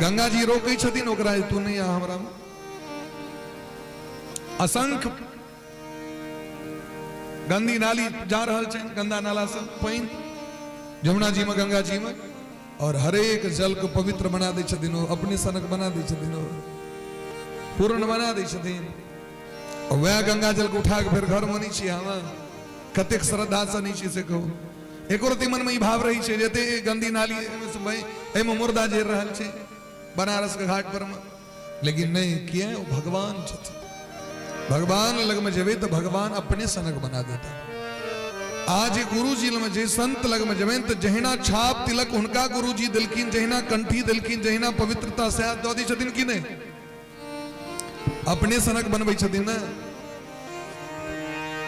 गंगा जी रोकै छथिन ओकरा तू नहीं आ हमरा में। असंख्य गंदी नाली जा रहल छै, गंदा नाला से पानी जमुना जी में गंगा जी में, और हरेक जल को पवित्र बना दे छथिन, अपने सनक बना दे छथिन, पूर्ण बना दे छथिन। और वह गंगा जल को उठा के फिर घर में नहीं छी हम कतेक श्रद्धा से नहीं छी से कहू। एक रति मन में ई भाव रही है जते गंदी नाली में मुर्दा जेर रहल छै बनारस के घाट पर में, लेकिन नहीं किया भगवान छथिन। भगवान लग में जबे तो भगवान अपने सनक बना देता। आज गुरु जी में जे संत लग में जबे तो जहिना छाप तिलक उनका गुरु जी दिलखिन, जहिना कंठी दिलखिन, जहिना पवित्रता से दो दी छथिन कि नहीं, अपने सनक बनबै छथिन ना।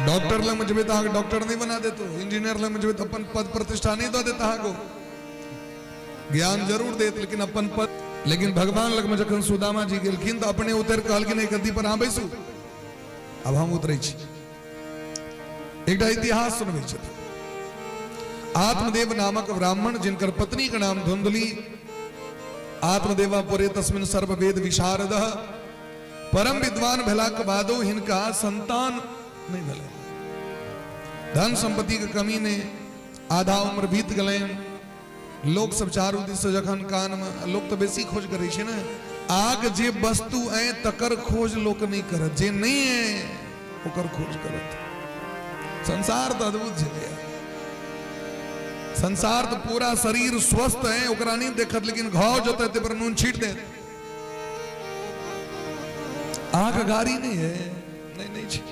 डॉक्टर लग में जबे तो डॉक्टर नहीं बना देतो, इंजीनियर लग में जबे तो अपन पद प्रतिष्ठा नहीं दो देता को, ज्ञान जरूर देत लेकिन अपन पद। लेकिन भगवान लग में जखन सुदामा जी गेलखिन तो अपने उतर कहलखिन एक गद्दी पर हाँ बैसू, अब हम उतरे छी। एक इतिहास सुनबे छथिन। आत्मदेव नामक ब्राह्मण जिनकर पत्नी का नाम धुंधली, आत्मदेवा पुरे तस्मिन सर्व वेद विशारद, परम विद्वान भेला के बादो हिनका संतान नहीं भेले। धन संपत्ति के कमी ने आधा उम्र बीत गए। लोग सब चारू दिस जखन कान में लोग तो बेसी खोज करे छे ना, आग जे वस्तु है तकर खोज लोग नहीं करत, जे नहीं है ओकर खोज करत। संसार तो अद्भुत है, संसार तो पूरा शरीर स्वस्थ है ओकरा नहीं देखत, लेकिन घाव जोते ते पर नून छीट दे। आग गारी नहीं है, नहीं नहीं छीट।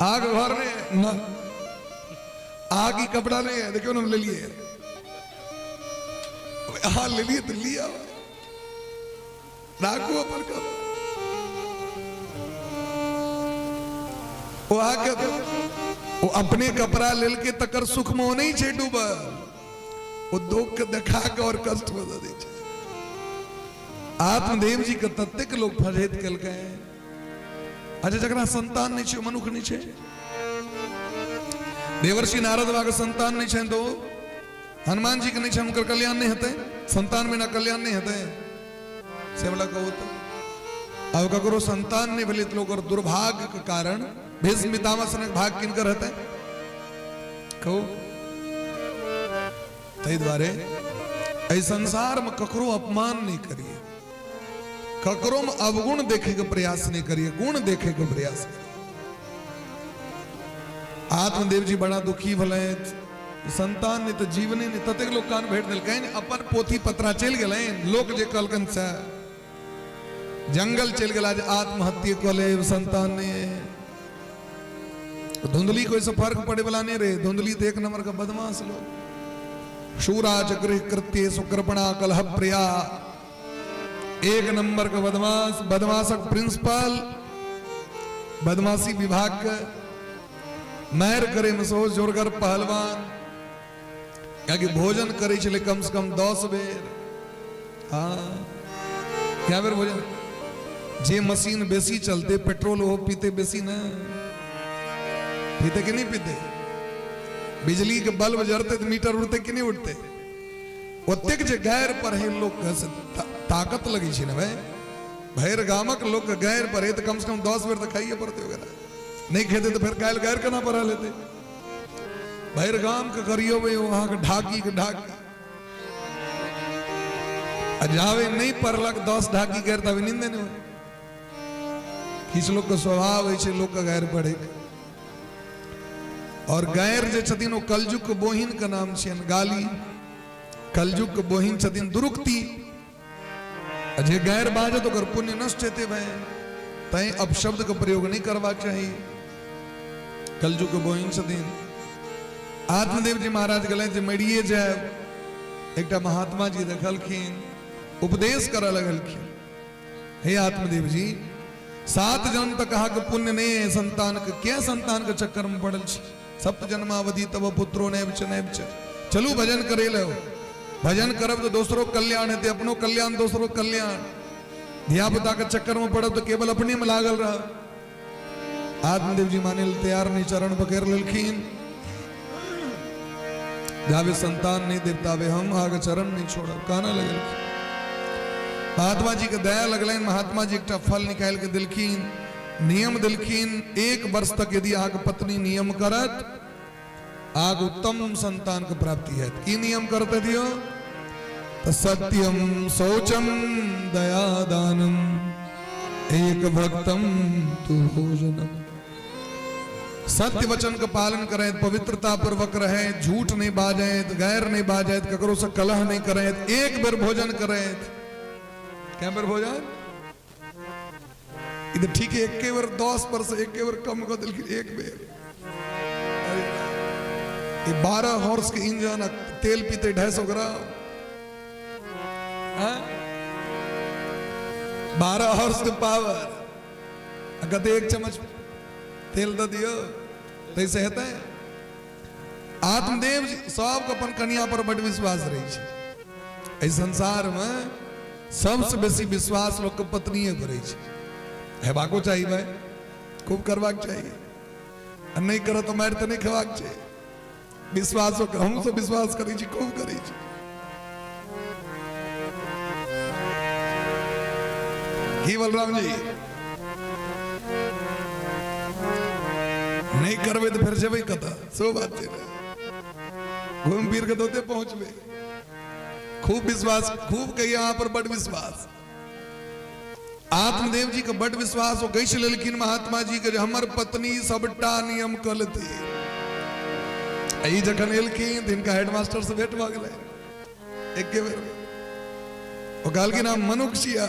आग घर में न आग ही कपड़ा नहीं है, देखो ना ले लिए, हाँ ले लिए तो लिया राखो अपन कपड़ा। वो आके वो अपने कपड़ा लेल के तकर सुख में नहीं छे डूबल, वो दुख देखा के और कष्ट में दे छे। आत्मदेव जी के तत्व लोग फरेत कल गए। अच्छा जकरा संतान नहीं छे मनुख नहीं छे, देवर्षि नारद बाबा के संतान नहीं छे तो हनुमान जी के नहीं छे, उनकर कल्याण नहीं होते, संतान में ना कल्याण नहीं होते से बड़ा कहो तो। अब ककरो संतान नहीं भले तो लोग दुर्भाग्य के कारण भीष्म पितामह सनक भाग किनकर रहते कहो। तै द्वारे ऐ संसार में ककरो अपमान नहीं करिए, ककरो में अवगुण देखे के प्रयास नहीं करिए, गुण देखे के प्रयास करिए। आत्मदेव जी बड़ा दुखी भले, संतान ने तो जीवने ने ततेक लोग कान भेट दिल, अपन पोथी पत्रा चल गए। लोग जे कहलकन से जंगल चल गया, आत्महत्या कले संतान ने। धुंधली कोई से फर्क पड़े वाला नहीं रहे, धुंधली तो एक नंबर का बदमाश लोग। शूराज गृह कृत्य सुकृपणा कलह प्रिया, एक नंबर का बदमाश, बदमाशक प्रिंसिपल, बदमाशी विभाग का मैर करे मसोज जोरगर पहलवान, क्या कि भोजन करे चले कम से कम 10 बेर। हाँ क्या बेर भोजन, जे मशीन बेसी चलते पेट्रोल वो पीते बेसी ना, पीते कि नहीं पीते, बिजली के बल्ब जरते तो मीटर उड़ते कि नहीं उड़ते। ओतेक जे गैर पर है लोग ताकत लगी छे ना भाई, भैर गामक लोग गैर पर है तो कम से कम 10 बेर तो खाइए पड़ते वगैरह, नहीं खेते तो फिर कायल गैर करना पड़ा लेते। भैर गाम के करियो भाई वहां के ढाकी के ढाकी जावे नहीं परलक 10 ढाकी गैर तब नींद नहीं हो। किस लोग का स्वभाव है लोग का गैर पड़े, और गैर जे छथिन वो कलजुग के बोहिन का नाम छे गाली, कलजुग के बोहिन छथिन दुरुक्ति। जे गैर बाजे तो कर पुण्य नष्ट हेते भाई, तय अपशब्द का प्रयोग नहीं करवा चाहिए। कलजुग के बोहिन छथिन। आत्मदेव जी महाराज गले जे मरिए जाए, एक महात्मा जी देखलखिन उपदेश कर लगलखिन, हे आत्मदेव जी 7 जन्म तक कहा कि पुण्य नहीं है संतान के, क्या संतान के चक्कर में पड़ल छी, 7 जन्मावधि तब पुत्रो नैव च। चलू भजन करे लो, भजन करब तो दूसरों कल्याण है, अपनो कल्याण दूसरों कल्याण। धिया पुता के चक्कर में पड़ब तो केवल अपने में लागल रह। आत्मदेव जी माने तैयार नहीं, चरण पकड़ ललखिन, जावे संतान नहीं देवता वे हम आगे चरण नहीं छोड़, कहना लगल महात्मा जी के दया लगल, महात्मा जी एक फल निकाल के दिलखीन, नियम दिलखीन, 1 वर्ष तक यदि आग पत्नी नियम करत आग उत्तम संतान की प्राप्ति है। की नियम करते दियो तो सत्यम शौचम दया दानम एक भक्तम तु भोजनम। सत्य वचन का पालन करें, पवित्रता पूर्वक रहे, झूठ नहीं बाजे, गैर नहीं बाजे, ककरो से कलह नहीं करे, एक बेर भोजन करे। क्या बेर भोजन इधर ठीक है, एक बेर 10 पर से एक बेर कम कर दिल, एक बेर 12 हॉर्स के इंजन तेल पीते 250 ग्राम, 12 हॉर्स के पावर, अगर 1 चम्मच तेल दे दियो तो ऐसे होता है। आत्मदेव सब अपन कन्या पर बड़ विश्वास रही, संसार में सबसे बेसी विश्वास लोग के पत्नी करे, हेबाको चाहिए भाई, खूब करवाक चाहिए, नहीं करो तो मार तो नहीं खवाक चाहिए। विश्वास हम सब विश्वास करे, खूब करे। की बलराम जी नहीं करवे तो फिर जब कथा सो बात है, घूम फिर के दोते पहुंचवे। खूब विश्वास, खूब कही यहाँ पर बड़ विश्वास। आत्मदेव जी का बड़ विश्वास हो गई लेकिन महात्मा जी के हमर पत्नी सबटा नियम कलती। आई जखन एलखिन इनका हेडमास्टर से भेंट भ गेलै, एक बेर ओ कहलखिन हम मनुख छिया।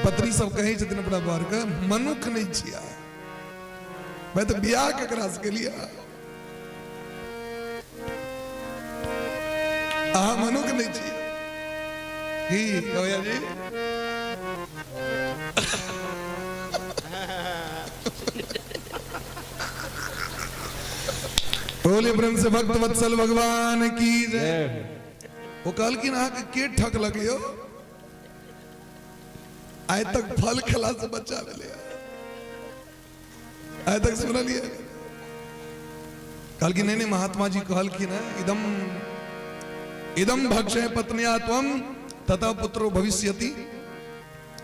पत्नी सब कहे छथिन अपना बार के मनुख नहीं छिया, मैं तो बियाह केकरा से के लिया, मनुख नहीं छिया। की होया जी बोले ब्रह्म से भक्त वत्सल भगवान की जय। वो कल की ना के ठक लगे हो, आज तक फल खला से बच्चा मिले, आज तक सुना लिया। कल की नहीं महात्मा जी कहल की ना इदम इदम भक्षय पत्निया त्वम तथा पुत्रो भविष्यति।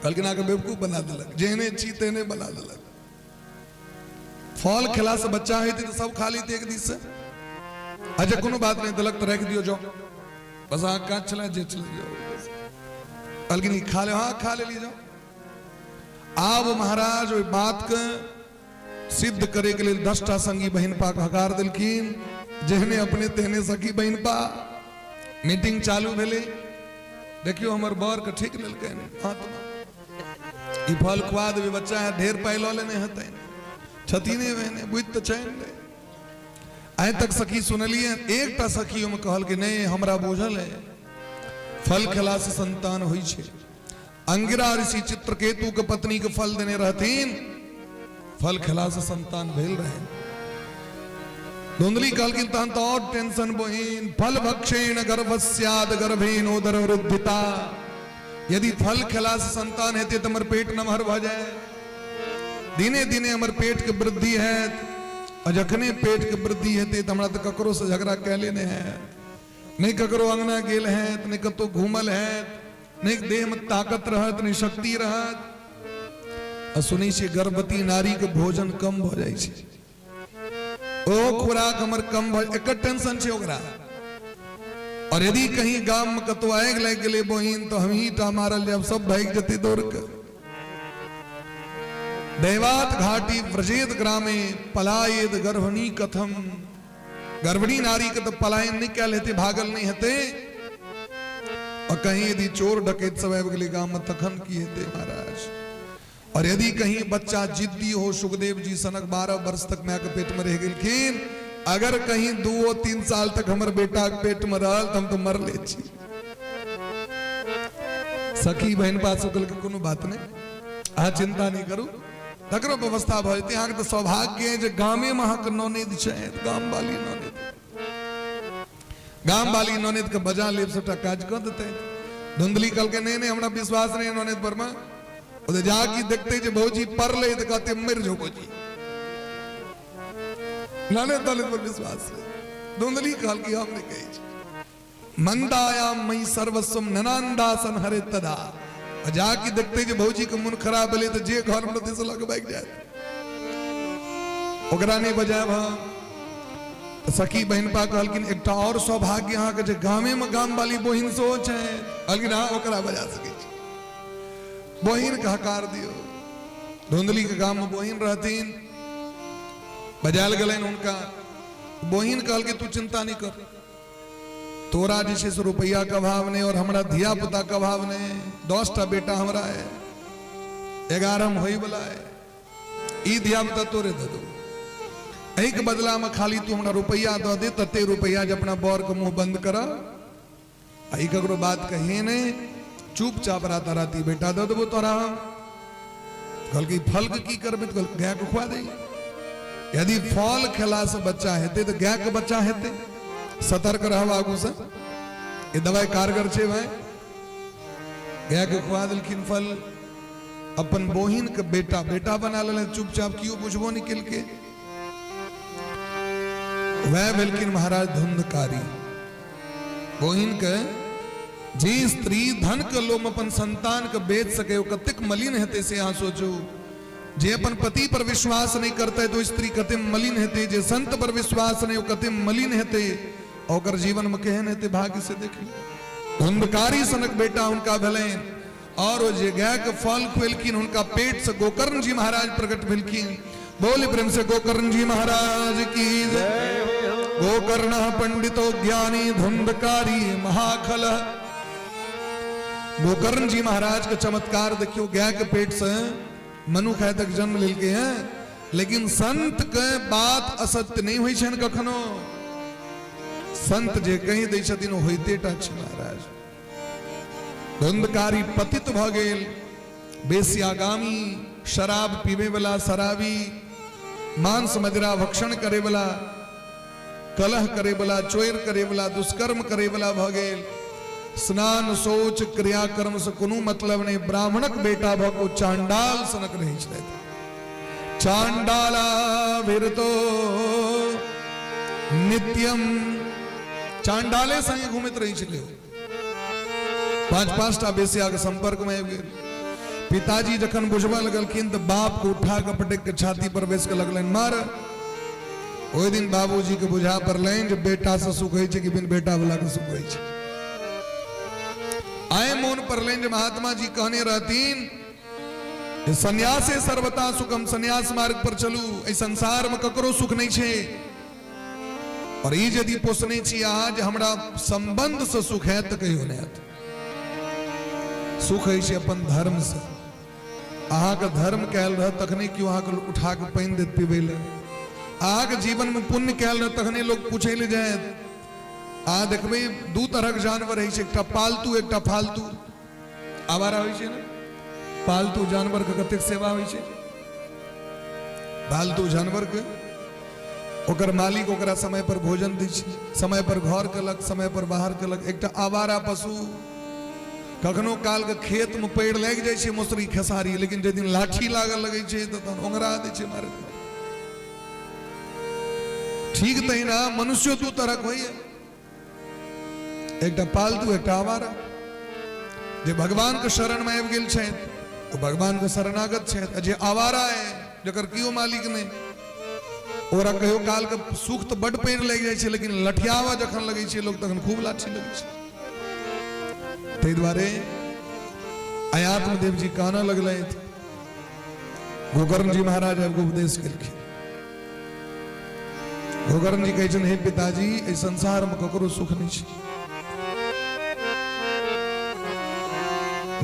कल की ना के बेवकूफ बना दिलक, जेने चीते ने बना दिलक। फल खिला से बच्चा है तो सब खा ली एक दिन से, अच्छा कोनो बात नहीं दिलक तो रख दियो जो बस आग का चला जे चले जाओ। कल की नहीं खा ले, हाँ खा ले लीजिए। आप महाराज वो बात का सिद्ध करे के लिए 10टा संगी बहन पा हकार दिलखिन, जेहने अपने तेहने सखी बहन पा मीटिंग चालू भेले। देखियो हमर बर के ठीक लेलकै हाथ में, ई फल खुआ देबे बच्चा है, ढेर पाई लो लेने हतै छतीने बहने बुझ तो चैन ले। आए तक सखी सुनलिए, एक टा सखी में कहल कि नहीं हमरा बोझल है फल खिला से संतान हुई छे। अंगिरा ऋषि चित्रकेतु के पत्नी के फल देने रहतीन, फल खिला से संतान भेल रहे। धुंधली कहल कि तहन तो और टेंशन बहिन, फल भक्षेण गर्भस्याद गर्भेन उदर वृद्धिता। यदि फल खिला से संतान हेते तो हमर पेट नमहर भ जाए। दिने दिने हमर पेट के वृद्धि है, और जखने पेट के वृद्धि हेते तो हमरा तो ककरो से झगड़ा कह लेने हैं, नहीं ककरो अंगना गेल है, नहीं कतो घूमल है, नहीं देह में ताकत रहत, नहीं शक्ति रहत। सुनी से गर्भवती नारी के भोजन कम हो जाए छे, ओ खुराक हमर कम भ, एक टेंशन छे ओकरा। और यदि कहीं गांव में कतो आग लग गेले बहिन तो हम ही टा मारल जाब, सब भाग जते दौड़ के। दैवात घाटी व्रजेत ग्रामे पलायेद गर्भणी कथम। गर्भणी नारी के तो पलायन नहीं क्या लेते, भागल नहीं हते। और कहीं यदि चोर डकैत सब आबि गेलै गांव में तखन की हेते महाराज। और यदि कहीं बच्चा जिद्दी हो, सुखदेव जी सनक 12 वर्ष तक माँ के पेट में रह गेलखिन, अगर कहीं 2-3 साल तक हमर बेटा के पेट में रहल तो हम तो मर ले छी। सखी बहन पास होकल के कोनो बात नहीं, अहाँ चिंता नहीं करू, तकरो व्यवस्था भ जेतै। अहाँके तो सौभाग्य है जे गामे में अहाँके ननद छै, गाम वाली ननद, गाम वाली ननद के बजा लेब, सबटा काज कर देते। धुंधली कल के नहीं हमरा विश्वास नहीं ननद पर में, उधर जाके देखते जे भौजी परले तो कहते मर जो भौजी, ननद पर विश्वास है। धुंधली कहल की हम नहीं कही, मंदायाम मई सर्वस्व ननांदासन हरे तदा। जाके देखते जे भौजी के मन खराब भले तो जे घर में से लग बैठ जाए ओकरा नहीं बजाय सखी बहन पा कहलकिन एकटा और सौभाग्य यहाँ के गाँव में गाम वाली बहिन सोच है अलगिन हाँ ओकरा बजा सके बहिन का हकार दियो। धुंधली के गांव में बहिन रहतीन बजाल गलन उनका बहिन कहल के तू चिंता नहीं कर तोरा जैसे से रुपया का भाव ने और हमारा धिया पुता का भाव ने 10टा बेटा हमारा है 11 होई वाला है ई धिया पुता तोरे दे दो यही के बदला में खाली तू हमारा रुपया दो दे तते रुपया जब अपना बौर का मुंह बंद करा आई ककरो बात कहे ने चुपचाप राता राती बेटा दे देबो तोरा कल की फल की करबे तो गाय को खुआ दे यदि फल खेला से बच्चा हेते तो गाय के बच्चा हेते सतर्क रहो आगू से ये दवाई कारगर छे भाई गाय के खुआ दिलखिन फल अपन बोहिन के बेटा बेटा बना ले चुपचाप क्यों बुझबो निकल के वह बिल्किन महाराज धुंधकारी बोहिन के जी स्त्री धन के लोम अपन संतान के बेच सके कतिक मलिन हेते से यहाँ सोचो जे अपन पति पर विश्वास नहीं करते तो स्त्री कते मलिन हेते जे संत पर विश्वास नहीं कते मलिन हेते और जीवन में कहन हेते भाग्य से देखी धुंधकारी सनक बेटा उनका भले और वो जे गाय के फल खुएलकिन उनका पेट से गोकर्ण जी महाराज प्रकट भेलकिन बोले प्रेम से गोकर्ण जी महाराज की जय। गोकर्ण पंडितो ज्ञानी धुंधकारी महाखल गोकर्ण जी महाराज का चमत्कार देखियो गाय के पेट से मनुख है तक जन्म ले के हैं लेकिन संत के बात असत्य नहीं हुई छन कखनो संत जे कहीं दै छथिन होइते टा छै महाराज। धुंधकारी पतित भ गेल बेसियागामी शराब पीवे वाला शराबी मांस मदिरा भक्षण करे वाला कलह करे वाला चोर करे वाला दुष्कर्म करे वाला भ गेल स्नान सोच क्रियाकर्म से कोनो मतलब नहीं ब्राह्मणक बेटा भको चांडाल सनक रही छे चांडाला विरतो नित्यम चांडाले संगे घूमत रही छे 5-5टा बेसिया के संपर्क में आबि गेल पिताजी जखन बुझबा लगलखिन तो बाप को उठा के पटक के छाती पर बेस के लगलन मार ओइ दिन बाबूजी के बुझा परलैन जे बेटा से सुख होय छे कि बिन बेटा वाला के सुख होय छे आए मोन पर लेंज महात्मा जी कहने रहतीन सन्यासे सर्वता सुखम सन्यास मार्ग पर चलू ए संसार में ककरो सुख नहीं छे और ई यदि पोसने छी आज हमरा संबंध से सुख है तो कहियो नहीं सुख है अपन धर्म से अहा के धर्म कहल रह तखने क्यों अहा के उठा के पानी देत पीबे ले अहा के जीवन में पुण्य कहल रह तखने लोग पूछे ले जाए आ देखबे दू तरह के जानवर है एकटा पालतू एकटा फालतू आवारा होय छे ना पालतू जानवर के कतेक सेवा होय छे पालतू जानवर के ओकर मालिक ओकरा समय पर भोजन दै छै समय पर घर केलक समय पर बाहर केलक एकटा आवारा पशु कखनो काल के खेत में पेड़ लग जाय छे मौसरी खेसारी लेकिन जे दिन लाठी लागल लगे छे त ओंगरा दै छे मारे ठीक तहिना मनुष्य दू तरह होय एक पालतू एक आवारा जे भगवान के शरण में आबि गेल छै तो भगवान के शरणागत छै जे आवारा है जकर कियो मालिक नहीं ओरा कहियो काल के सुख तो बड़ पेड़ लग जाय छै लेकिन लठियावा जखन लगे छै लोग तखन खूब लाठी लगे छै तै दुआरे आयात्म देव जी कहना लगलै गोकर्ण जी महाराज एगो उपदेश केलखिन गोकर्ण जी कहै छन हे पिताजी ए संसार में ककरो सुख नहीं छै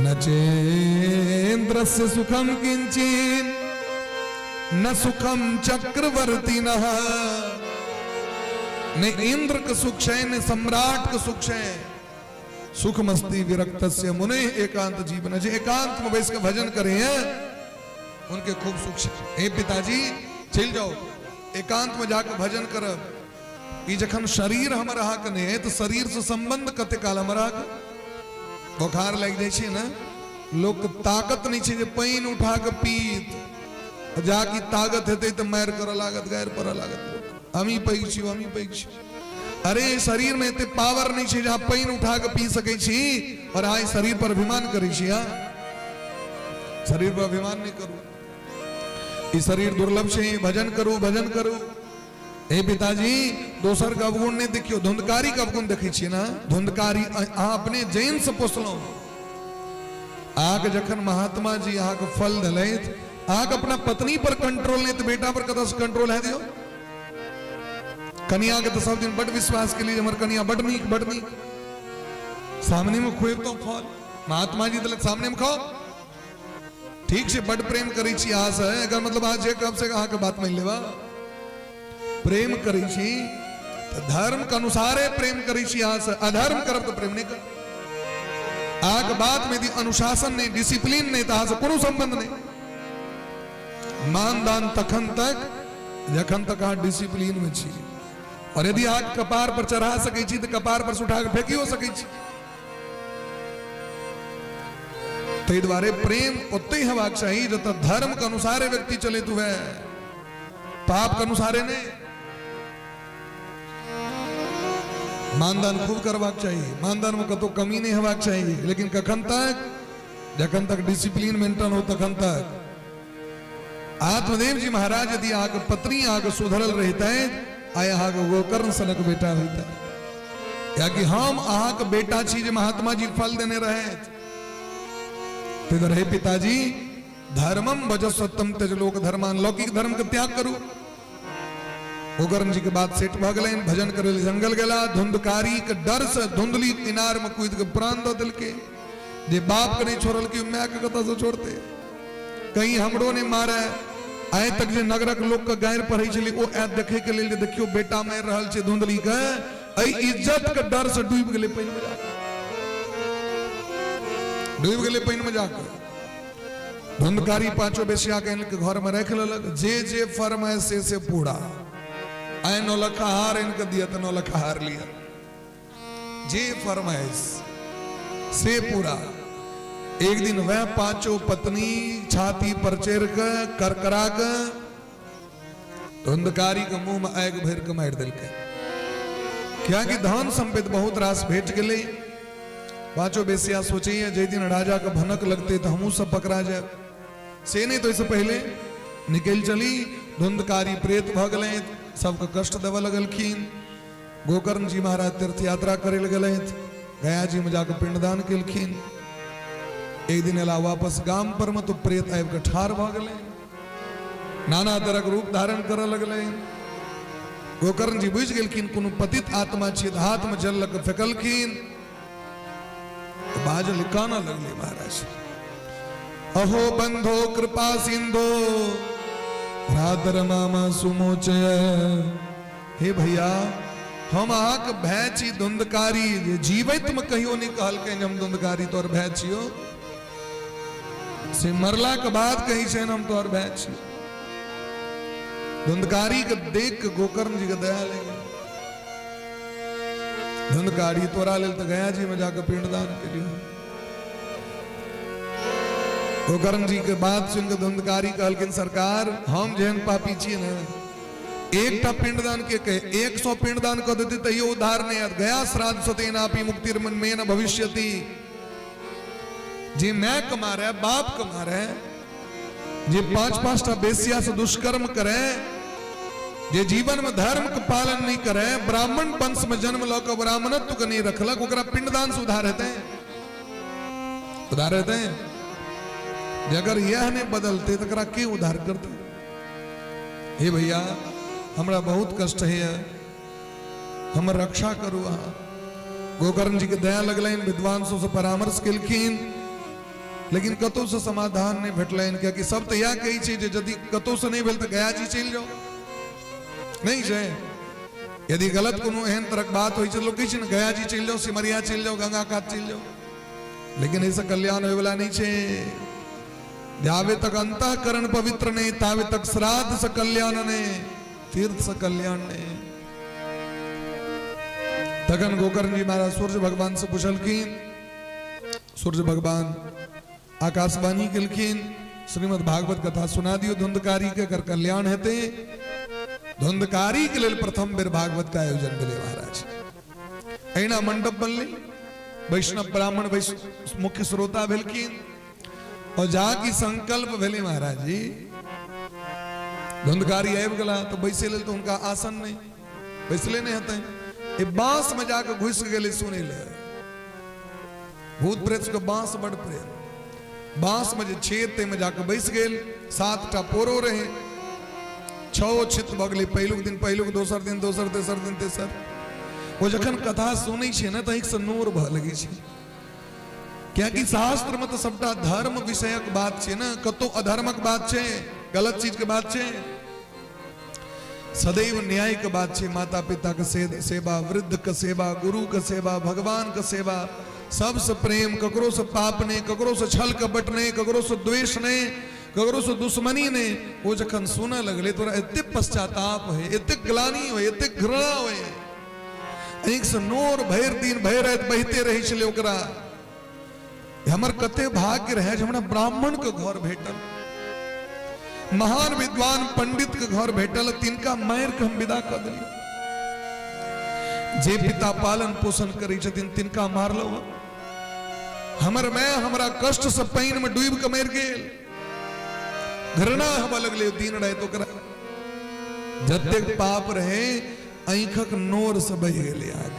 न चेन्द्रस्य सुखम किंचिन न सुखम चक्रवर्ती न इंद्र का सुख है न सम्राट का सुख है सुख मस्ती विरक्तस्य मुने एकांत जीवन जो एकांत में बैठ के भजन करे हैं उनके खूब सुख है। हे पिताजी चल जाओ एकांत में जाकर भजन कर जखन शरीर हमारा हक नहीं है तो शरीर से संबंध कते काल हमारा बुखार लग जाए ना लोग ताकत नहीं छे पानी उठा के पीत जाकी ताकत हेते तो मार कर लागत गायर पर लागत हम ही पैग छी अरे शरीर में इतने पावर नहीं छे जहां पानी उठा के पी सके छी और आए शरीर पर अभिमान करी छी। हाँ, शरीर पर अभिमान नहीं करू, ई शरीर दुर्लभ छे, भजन करू भजन करू। हे पिताजी दोसर का अवगुण नहीं देखियो, धुंधकारी का अवगुण देखे छी ना। धुंधकारी अहाँ अपने जैन से पोसलो, आग जखन महात्मा जी आग फल दलैत, आग अपना पत्नी पर कंट्रोल नहीं तो बेटा पर कतौ से कंट्रोल है दियो। कन्या के तो सब दिन बड़ विश्वास के लिए हमार कन्या बड़ नीक बड़ नीक, सामने में खुएब तो फल महात्मा जी दलत सामने में खाओ, ठीक से बड़ प्रेम करी छी। आस है अगर मतलब आज जे कब से कहा के बात मान लेवा, प्रेम करी छी तो धर्म के अनुसार प्रेम करी छी। आस अधर्म करब तो प्रेम नहीं कर। आग बात में दी अनुशासन नहीं, डिसिप्लिन नहीं, तो से कोनो संबंध नहीं। मानदान तखन तक जखन तक अहाँ डिसिप्लिन में छी, और यदि आग कपार पर चढ़ा सके छी तो कपार पर से उठा के फेंकियो सके छी। तै द्वारे प्रेम ओते हेबाक चाहिए जत धर्म के अनुसार व्यक्ति चले तो है, पाप के अनुसार नहीं। मानदान खूब करवाक चाहिए, मानदान में कतो कमी नहीं हेबाक चाहिए, लेकिन कखन तक जखन तक डिसिप्लिन मेंटेन हो तखन तक। आत्मदेव जी महाराज यदि आग पत्नी आग सुधरल रहते आया आग गोकर्ण सनक बेटा होता, या कि हम आग बेटा छी जे महात्मा जी फल देने रहे। तो हे पिताजी धर्मम भजस्वत्तम त्यज लोक धर्मान, लौकिक धर्म के त्याग करू। गोकर्ण जी के बाद सेठ भ गए, भजन करे जंगल गला, धुंधकारी के डर से धुंधली किनार में कूद के प्राण दे दिल के। जे बाप के नहीं छोड़ल कि मैं के कता से छोड़ते, कहीं हमरो ने मारे। आए तक जे नगरक लोग के गायर पढ़े छली ओ ऐ देखे के लिए देखियो बेटा मार रहल छे धुंधली के, ए इज्जत के डर से डूब गेले पानी में जाकर, डूब गेले पानी में जाकर। धुंधकारी पांचों बेसिया के घर में रख लेलक, जे जे फरमाइश से पूरा। आए 9 लाख हार इनके दिया तो 9 लाख हार लिया, जे फरमाइश से पूरा। एक दिन वह पांचों पत्नी छाती पर चेर कर करा के धुंधकारी के मुंह में आग भर के मार दिल के। क्या कि धन संपत्ति बहुत रास भेट गए। पांचों बेसिया सोचिए जे दिन राजा का भनक लगते तो हमू सब पकड़ा जाए, से नहीं तो इससे पहले निकल चली। धुंधकारी प्रेत भ गए, सबको कष्ट देव लगलखिन। गोकर्ण जी महाराज तीर्थ यात्रा करे गए, गया जी में जाकर पिंडदान केलखिन। एक दिन अला वापस गांव पर में तो प्रेत आब के ठार भ गए, नाना तरह के रूप धारण कर लगले। गोकर्ण जी बुझ गेलखिन कोनो पतित आत्मा छे, हाथ में जल लग फेकलखिन, तो बाजल काना लगले महाराज, अहो बंधो कृपा सिंधो भ्रातर मामा सुमोचय। हे भैया हम आक भय छी धुंधकारी, जीवित में कहियो नहीं कहल के हम धुंधकारी तोर भय छियो, से मरला के बाद कहीं से हम तोर भय छी। धुंधकारी के देख के गोकर्ण जी के दया लगे, धुंधकारी तोरा लेल तो गया जी में जाकर पिंडदान के लिए। गोकर्ण जी के बात सुन के धुंधकारी कहलकिन सरकार हम जेहन पापी छी न, एक पिंडदान के कहे 100 पिंडदान कर देते तैयो उद्धार नहीं आत। गया श्राद्ध सतेनापि मुक्तिर्मन में न भविष्यति। जे मैं कमा रहे बाप कमा रहे, जे 5-5 बेसिया से दुष्कर्म करे, जे जीवन में धर्म का पालन नहीं करे, ब्राह्मण वंश में जन्म लो के ब्राह्मणत्व के नहीं रखलक, ओकरा पिंडदान से उधार रहते हैं, उधार रहते हैं। अगर यह नहीं बदलते तो करा के उधार करते। हे भैया हमरा बहुत कष्ट है, हम रक्षा करू। गोकर्ण जी के दया लगल, विद्वांसों से परामर्श केलखिन, लेकिन कतौ से समाधान नहीं भेटल। क्या कि सब तो यह कही छे जे यदि कतौ से नहीं भेल तो गया जी चल जाओ, नहीं छे। यदि गलत कोनो एहन तरह बात होई छे लोग कही छे न गया जी चल जाओ, सिमरिया चल जाओ, गंगा घाट चल जाओ, लेकिन ऐसा कल्याण होए वाला नहीं छे। जावे तक अंतःकरण पवित्र नहीं, तावे तक श्राद्ध से कल्याण नहीं, तीर्थ से कल्याण नहीं। तखन गोकर्ण जी महाराज सूर्य भगवान से पूछलखिन, सूर्य भगवान आकाशवाणी केलखिन, श्रीमद् भागवत कथा सुना दियो धुंधकारी के कर कल्याण हेते। धुंधकारी के लिए प्रथम बेर भागवत का आयोजन भेले महाराज। अहिना मंडप बनले, वैष्णव ब्राह्मण मुख्य श्रोता भेलखिन और जाकी संकल्प भेले महाराज जी धुंधकारी आबि गेला तो बैसे लेल तो उनका आसन नहीं, बैसले नहीं हते, ए बांस में जाकर घुस गेले सुने ले। भूत प्रेत के बांस बड़ प्रेम, बांस में जे छेद ते में जाकर बैस गेल। 7टा पोरो रहे, 6 छित भगले, पहिलुक दिन पहिलुक, दोसर दिन दोसर, तेसर दिन तेसर। वो जखन कथा सुनै छै न त एक से नोर भ लगे छै, क्योंकि शास्त्र में तो सबटा धर्म विषयक बात छै न, कतो अधर्मक बात छै, गलत चीज के बात छै, सदैव न्याय के बात छै। माता पिता के सेवा, वृद्ध के सेवा, गुरु के सेवा, भगवान के सेवा, सबसे प्रेम, ककरो से पाप ने, ककरो से छल कपट ने, ककरो से द्वेष ने, ककरो से दुश्मनी ने। वो जखन सुन लगले तोरा एते पश्चाताप है, एते ग्लानि है, एते घृणा है, एक से नोर भैर दिन भैर रात बहते रही छले ओकरा। हमर कते भाग्य रहे जे हमरा ब्राह्मण के घर भेटल, महान विद्वान पंडित के घर भेटल, तिनका मार के हम विदा कर दिली। जे पिता पालन पोषण करे छथिन तिनका मारलो। हमर मैं हमरा कष्ट से पानी में डूब के मर गेल, घृणा हम लगले दिन रहे तो करा। जतेक पाप रहे आंखक नोर से बह गेले आग।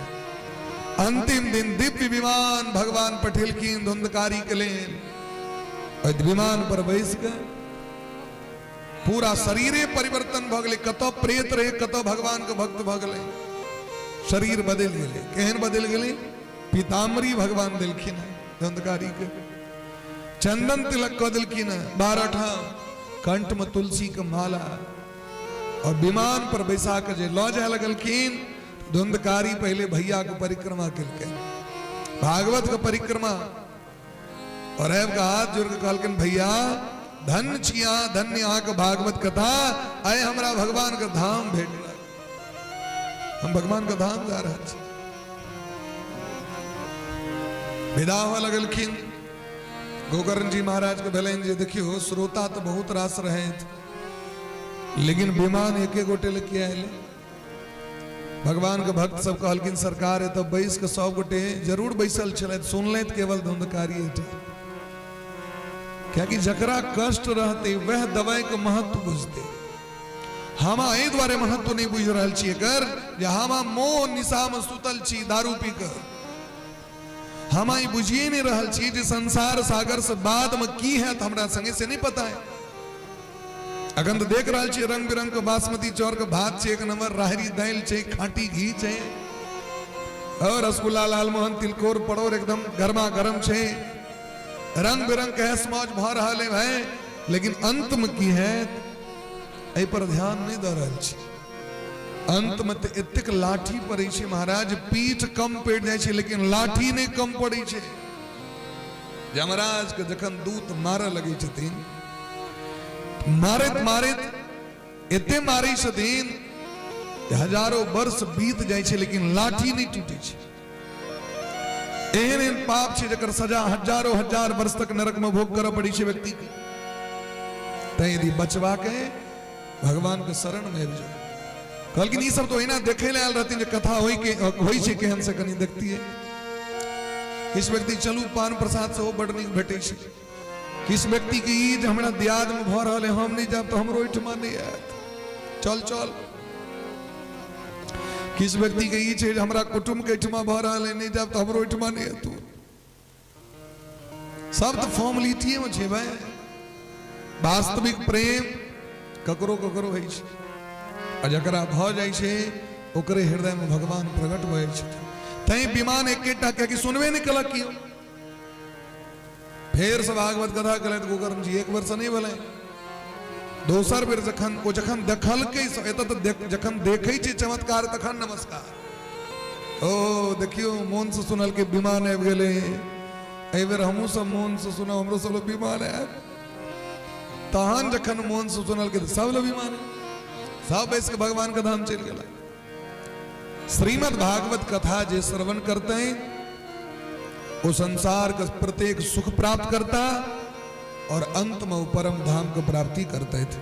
अंतिम दिन दिव्य विमान भगवान पठेलखिन धुंधकारी के लेल, विमान पर बैस के पूरा शरीरे परिवर्तन भ गेले। कतो प्रेत रहे, कतो भगवान के भक्त भ गेले, शरीर बदल गेले। केहन बदल गेले? पीताम्बरी भगवान दिलखिन धुंधकारी के, चंदन तिलक क दिलखिन, 12 ठाम कंठ में तुलसी के माला, और विमान पर बैसा के जे लौ जाए लगलखिन। धुंधकारी पहले भैया के परिक्रमा केलके, भागवत के परिक्रमा, और ऐब का हाथ जोड़ के कहलखिन भैया धन्य छिया, धन्य यहाँ के भागवत कथा, आए हमरा भगवान के धाम भेट रहा, हम भगवान का धाम जा रहे छी। विदा हुआ लगलखिन। गोकर्ण जी महाराज के भेलन जे देखियो श्रोता तो बहुत रास रहे, लेकिन विमान एके गोटे लेके आए। भगवान के भक्त सब कहलखिन सरकार है तब बैस के 100 गोटे जरूर बैसल चले, सुनले केवल धुंधकारी है, क्योंकि जकरा कष्ट रहते वह दवाई के महत्व बुझते। हम एहि द्वारे महत्व नहीं बुझ रहा छी एकर, जे हम मोह निशा में सुतल छी दारू पी कर, हम बुझिए नहीं रहा छी जे संसार सागर से बाद में की है तो हमरा संगे से नहीं पता है। अखन तो देख रहा छी रंग बिरंग के बासमती चाउर के भात छे, 1 नंबर राहरी दाल छे, खाटी घी छे, और रसगुल्ला लालमोहन तिलकोर पड़ोर एकदम गर्मा गर्म छे, रंग बिरंग के मौज भ रहा है भाई। लेकिन अंत में की है एहि पर ध्यान नहीं द रहा छी। अंत में तो एतेक लाठी पड़े छे महाराज, पीठ कम पड़ जाए छे लेकिन लाठी नहीं कम पड़े छे। यमराज के जखन दूत मारे लगे छथिन, मारित मारित एते मारे छथिन, हजारों वर्ष बीत जाए छे लेकिन लाठी नहीं टूटे छे। एहन एहन पाप छे जकर सजा हजारों हजार वर्ष तक नरक में भोग कर पड़ी छे व्यक्ति के। तै यदि बचवा के भगवान के शरण में आबि जाओ। कहलखिन ई सब तो एना देखे ले आयल रहथिन जे कथा होई छे केहन से कनी देखती है। किस व्यक्ति चलू पान प्रसाद से वो बड़ नीक भेटे छे, किस व्यक्ति के ई जे हमरा दियाद में भ रहल है हम नहीं जाब तो हमरो ओइठमा नहीं आयत, चल चल। किस व्यक्ति के ई छे जे हमरा कुटुंब के ओइठमा भ रहल है नहीं जाब तो हमरो ओइठमा नहीं आयत। सब तो फॉर्मेलिटी में छे भाई, वास्तविक प्रेम ककरो ककरो होइ छे, आ जकरा भ जाइ छे ओकरे हृदय में भगवान प्रकट भए छे। तै विमान एकेटा के सुनबे नहीं कलक कियो। फेर से भागवत कथा कलत गोकर्ण जी 1 वर्ष नहीं भले, दोसर बेर जखन देखल के जखन देखे छे चमत्कार तखन नमस्कार। ओ देखियो मोन से सुनल के विमान आबि गेले, एहि बेर हमहू सब मोन से सुनो, हमरो सब विमान आयब। तहन जखन मोन से सुनल के सब लोग विमान, सब बैस के भगवान का धाम चल गया। श्रीमद् भागवत कथा जे श्रवण करते हैं वो संसार का प्रत्येक सुख प्राप्त करता और अंत में परम धाम को प्राप्ति करते थे।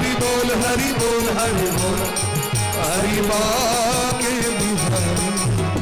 हरि बोल हरि बोल हरि बोल हरि बाके बिहारी